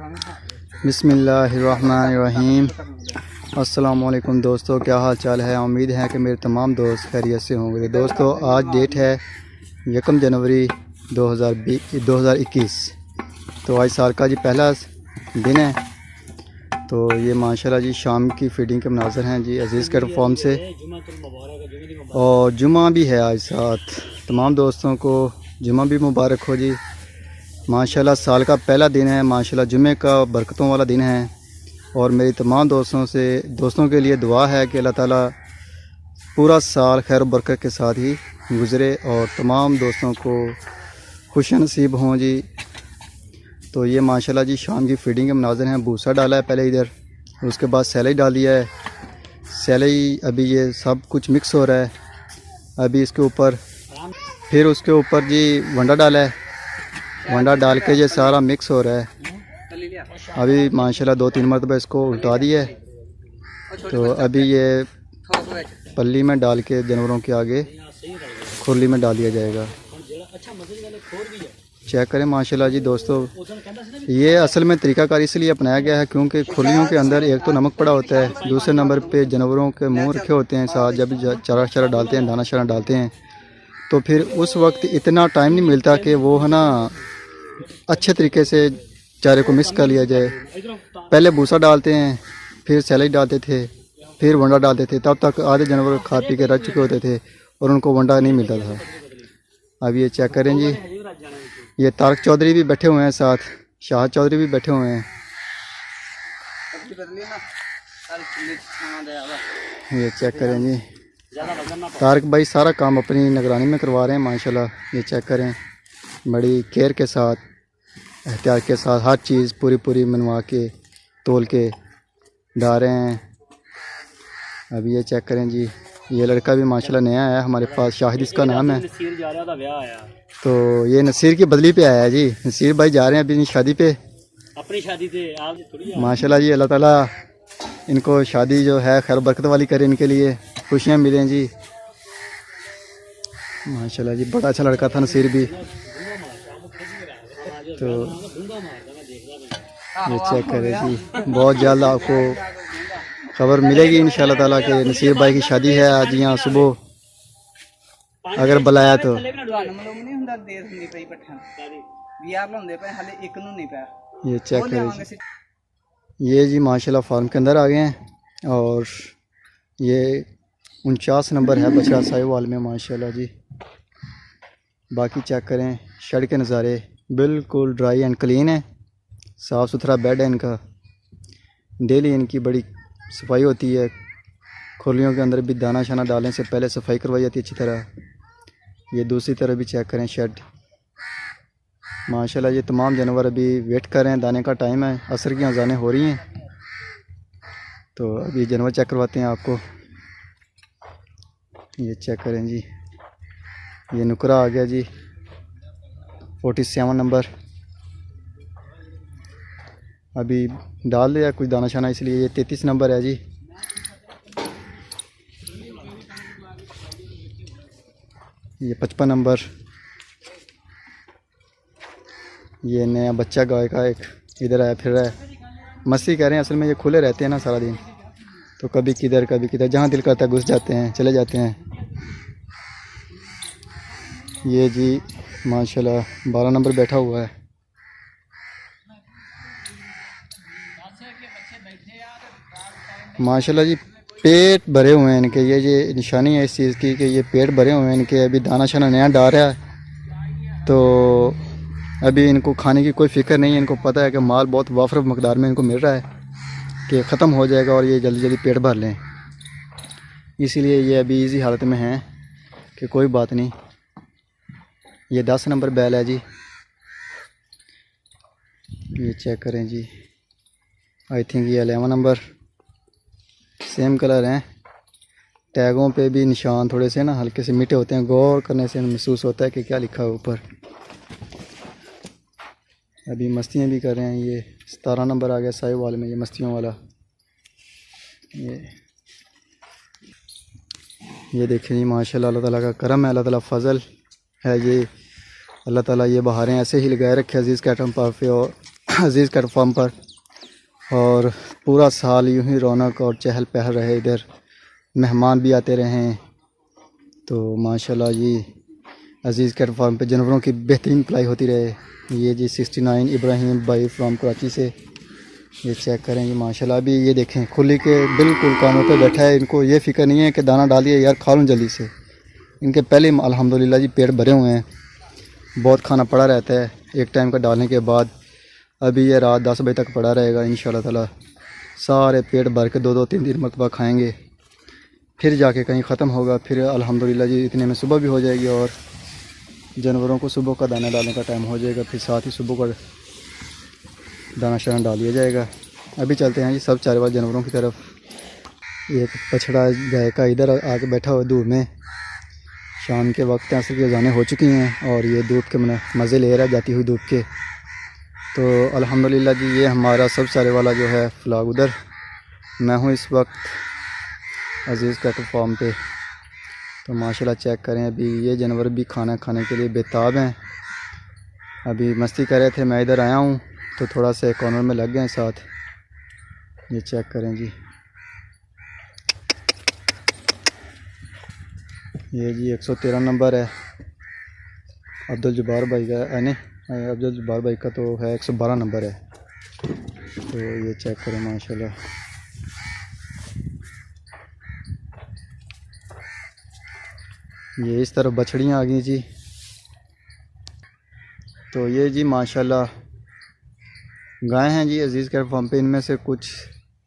बिस्मिल्लाहिर्रहमानिर्रहीम। अस्सलामुअलैकुम दोस्तों, क्या हाल चाल है। उम्मीद है कि मेरे तमाम दोस्त खैरियत से होंगे। दोस्तों आज डेट है 1 जनवरी 2021। तो आज साल का जी पहला दिन है। तो ये माशाल्लाह जी शाम की फीडिंग के मनाज़र हैं जी अज़ीज़ कैटल फार्म से, और जुमा भी है आज साथ। तमाम दोस्तों को जुमा भी मुबारक हो जी। माशाल्लाह साल का पहला दिन है, माशाल्लाह जुमे का बरकतों वाला दिन है। और मेरी तमाम दोस्तों के लिए दुआ है कि अल्लाह ताला पूरा साल खैर बरकत के साथ ही गुज़रे और तमाम दोस्तों को खुश नसीब हों जी। तो ये माशाल्लाह जी शाम की फीडिंग के मनाज़र हैं। भूसा डाला है पहले इधर, उसके बाद सैलरी डाल दिया है। सैलरी अभी ये सब कुछ मिक्स हो रहा है। अभी इसके ऊपर फिर उसके ऊपर जी वंडा डाला है। वंडा डाल के ये सारा मिक्स हो रहा है। अभी माशाल्लाह 2-3 मरतबा इसको उल्टा दिया है। तो अभी ये पल्ली में डाल के जानवरों के आगे खुरली में डाल दिया जाएगा। चेक करें माशाल्लाह जी दोस्तों, ये असल में तरीक़ाकार इसलिए अपनाया गया है क्योंकि खुरलियों के अंदर एक तो नमक पड़ा होता है, दूसरे नंबर पे जानवरों के मुंह रखे होते हैं साथ। जब चारा डालते हैं, दाना शाना डालते हैं, तो फिर उस वक्त इतना टाइम नहीं मिलता कि वो है ना अच्छे तरीके से चारे को मिक्स कर लिया जाए। पहले भूसा डालते हैं, फिर सैलरी डालते थे, फिर वंडा डालते थे, तब तक आधे जानवर खा पी के रह चुके होते थे और उनको वंडा नहीं मिलता था। अब ये चेक करें जी, ये तारक चौधरी भी बैठे हुए हैं साथ, शाह चौधरी भी बैठे हुए हैं। ये चेक करें जी, तारक भाई सारा काम अपनी निगरानी में करवा रहे हैं माशाल्लाह। ये चेक करें, बड़ी केयर के साथ, एहतियात के साथ हर चीज़ पूरी मनवा के तोल के डाल रहे हैं। अब ये चेक करें जी, ये लड़का भी माशाल्लाह नया आया हमारे पास, शाहिद इसका नाम है। तो ये नसीर की बदली पे आया है जी। नसीर भाई जा रहे हैं अपनी शादी पे, अपनी शादी पे माशाल्लाह जी। अल्लाह ताला इनको शादी जो है खैर बरकत वाली करे, इनके लिए खुशियाँ मिलें जी माशाल्लाह जी। बड़ा अच्छा लड़का था नसीर भी। तो ये चेक करें जी, बहुत जल्द आपको खबर मिलेगी इंशाल्लाह ताला कि नसीर भाई की शादी है आज यहाँ सुबह, अगर बुलाया तो। ये चेक करें जी, ये जी माशाल्लाह फार्म के अंदर आ गए हैं और ये 49 नंबर है बछड़ा साहिवाल में माशाल्लाह जी। बाकी चेक करें शेड के नज़ारे, बिल्कुल ड्राई एंड क्लीन है, साफ़ सुथरा बेड है इनका। डेली इनकी बड़ी सफाई होती है। खुरलियों के अंदर भी दाना शाना डालने से पहले सफाई करवाई जाती है अच्छी तरह। ये दूसरी तरफ भी चेक करें शेड माशाल्लाह। ये तमाम जानवर अभी वेट कर रहे हैं, दाने का टाइम है, असर की अज़ानें हो रही हैं। तो अभी जानवर चेक करवाते हैं आपको। ये चेक करें जी, ये नुकरा आ गया जी 47 नंबर। अभी डाल दिया कुछ दाना शाना, इसलिए ये 33 नंबर है जी। ये 55 नंबर। ये नया बच्चा गाय का एक इधर आया फिर रहा है, मस्ती कर रहे हैं। असल में ये खुले रहते हैं ना सारा दिन, तो कभी किधर जहाँ दिल करता है घुस जाते हैं, चले जाते हैं। ये जी माशाल्लाह 12 नंबर बैठा हुआ है। माशाल्लाह जी पेट भरे हुए हैं इनके, ये निशानी है इस चीज़ की कि ये पेट भरे हुए हैं इनके। अभी दाना शाना नया डाल रहा है, तो अभी इनको खाने की कोई फ़िक्र नहीं है। इनको पता है कि माल बहुत वाफर मकदार में इनको मिल रहा है कि ख़त्म हो जाएगा और ये जल्दी जल्दी पेट भर लें, इसीलिए ये अभी इजी हालत में हैं कि कोई बात नहीं। ये 10 नंबर बैल है जी। ये चेक करें जी, आई थिंक ये 11 नंबर। सेम कलर हैं, टैगों पे भी निशान थोड़े से ना हल्के से मिटे होते हैं, गौर करने से महसूस होता है कि क्या लिखा है ऊपर। अभी मस्तियाँ भी कर रहे हैं। ये 17 नंबर आ गया साहिवाल में, ये मस्तियों वाला। ये देखें जी माशाल्लाह, अल्लाह ताला का करम है, अल्लाह ताला फजल है। ये अल्लाह ताला ये बहारें ऐसे ही लगाए रखे अजीज़ कैटल फार्म पे, और अजीज़ कैट फार्म पर। और पूरा साल यूं ही रौनक और चहल पहल रहे, इधर मेहमान भी आते रहे। तो माशाल्लाह जी अजीज़ कैट फार्म पे जानवरों की बेहतरीन पलाई होती रहे। ये जी 69 इब्राहिम भाई फ्रॉम कराची से, ये चेक करें जी माशाल्लाह। अभी ये देखें खुली के बिल्कुल कानों पे बैठा है, इनको ये फ़िक्र नहीं है कि दाना डालिए यार खा लूँ जल्दी से। इनके पहले अल्हम्दुलिल्लाह जी पेट भरे हुए हैं, बहुत खाना पड़ा रहता है एक टाइम का डालने के बाद। अभी ये रात 10 बजे तक पड़ा रहेगा इंशाल्लाह ताला। सारे पेट भर के 2-3 मरतबा खाएँगे, फिर जाके कहीं ख़त्म होगा। फिर अल्हम्दुलिल्लाह जी इतने में सुबह भी हो जाएगी और जानवरों को सुबह का दाना डालने का टाइम हो जाएगा। फिर साथ ही सुबह का दाना शाना डाल दिया जाएगा। अभी चलते हैं जी सब चारे वाले जानवरों की तरफ। एक बछड़ा गाय का इधर आके बैठा हुआ धूप में। शाम के वक्त असर की अज़ानें हो चुकी हैं और ये धूप के मज़े ले रहा है जाती हुई धूप के। तो अल्हम्दुलिल्लाह जी ये हमारा सब चारे वाला जो है फ्लॉग उधर। मैं हूँ इस वक्त अजीज़ कैटल फार्म पे। तो माशाल्लाह चेक करें, अभी ये जानवर भी खाना खाने के लिए बेताब हैं। अभी मस्ती कर रहे थे, मैं इधर आया हूँ तो थोड़ा सा कॉर्नर में लग गए साथ। ये चेक करें जी, ये जी 113 नंबर है अब्दुल जब्बार भाई का, नहीं अब्दुल जब्बार भाई का तो है 112 नंबर है। तो ये चेक करें माशाल्लाह। ये इस तरफ बछड़ियाँ आ गई जी। तो ये जी माशाल्लाह गाय हैं जी अजीज़ कैट फार्म पे। इनमें से कुछ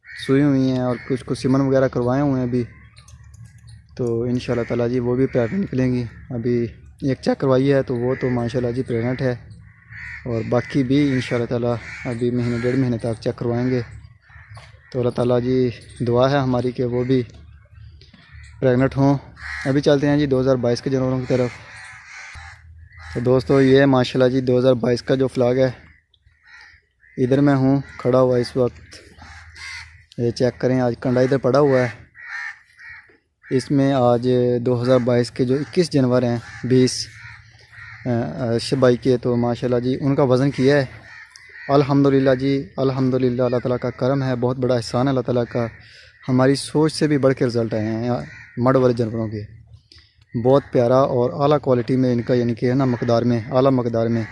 सुई हुई हैं और कुछ को सीमन वगैरह करवाए हुए हैं अभी। तो इंशाल्लाह ताला जी वो भी प्रेग्नेंट निकलेंगी। अभी एक चेक करवाई है तो वो तो माशाल्लाह जी प्रेग्नेंट है, और बाकी भी इंशाल्लाह ताला अभी महीने 1.5 महीने तक चेक करवाएंगे। तो अल्लाह ताला जी दुआ है हमारी कि वो भी प्रेग्नेंट हों। अभी चलते हैं जी 2022 के जानवरों की तरफ। तो दोस्तों ये माशाल्लाह जी 2022 का जो फ्लॉग है, इधर मैं हूँ खड़ा हुआ इस वक्त। ये चेक करें, आज कंडा इधर पड़ा हुआ है। इसमें आज 2022 के जो 21 जानवर हैं 20 शबाई के, तो माशाल्लाह जी उनका वज़न किया है। अल्हम्दुलिल्लाह जी अल्हम्दुलिल्लाह, अल्लाह ताला का करम है, बहुत बड़ा एहसान है अल्लाह ताला का। हमारी सोच से भी बढ़ के रिज़ल्ट आए हैं मड वाले जानवरों के। बहुत प्यारा और आला क्वालिटी में इनका यानी कि है ना मकदार में, आला मकदार में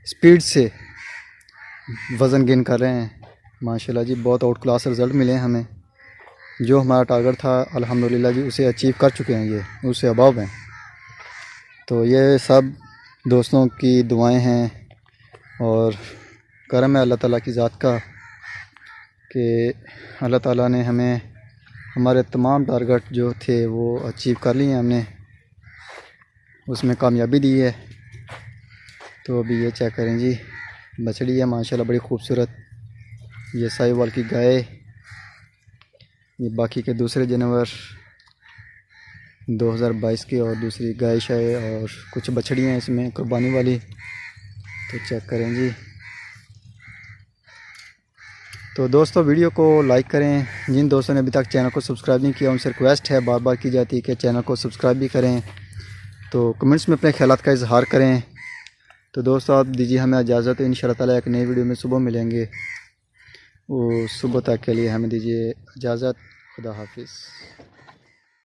स्पीड से वज़न गेन कर रहे हैं माशाल्लाह जी। बहुत आउट क्लास रिज़ल्ट मिले हैं हमें। जो हमारा टारगेट था अल्हम्दुलिल्लाह जी उसे अचीव कर चुके हैं, ये उससे अबव हैं। तो ये सब दोस्तों की दुआएं हैं और करम है अल्लाह ताला की ज़ात का कि अल्लाह ताला ने हमें हमारे तमाम टारगेट जो थे वो अचीव कर लिए हैं हमने, उसमें कामयाबी दी है। तो अभी ये चेक करें जी, बछड़ी है माशाल्लाह बड़ी खूबसूरत। ये साहिवाल की गाय, ये बाकी के दूसरे जानवर 2022 के और दूसरी गाय शाय और कुछ बछड़ियाँ इसमें कुर्बानी वाली। तो चेक करें जी। तो दोस्तों वीडियो को लाइक करें। जिन दोस्तों ने अभी तक चैनल को सब्सक्राइब नहीं किया उनसे रिक्वेस्ट है, बार बार की जाती है कि चैनल को सब्सक्राइब भी करें। तो कमेंट्स में अपने ख्यालात का इजहार करें। तो दोस्तों आप दीजिए हमें इजाज़त, इंशाअल्लाह ताला एक नई वीडियो में सुबह मिलेंगे। वो सुबह तक के लिए हमें दीजिए इजाज़त। खुदा हाफिज़।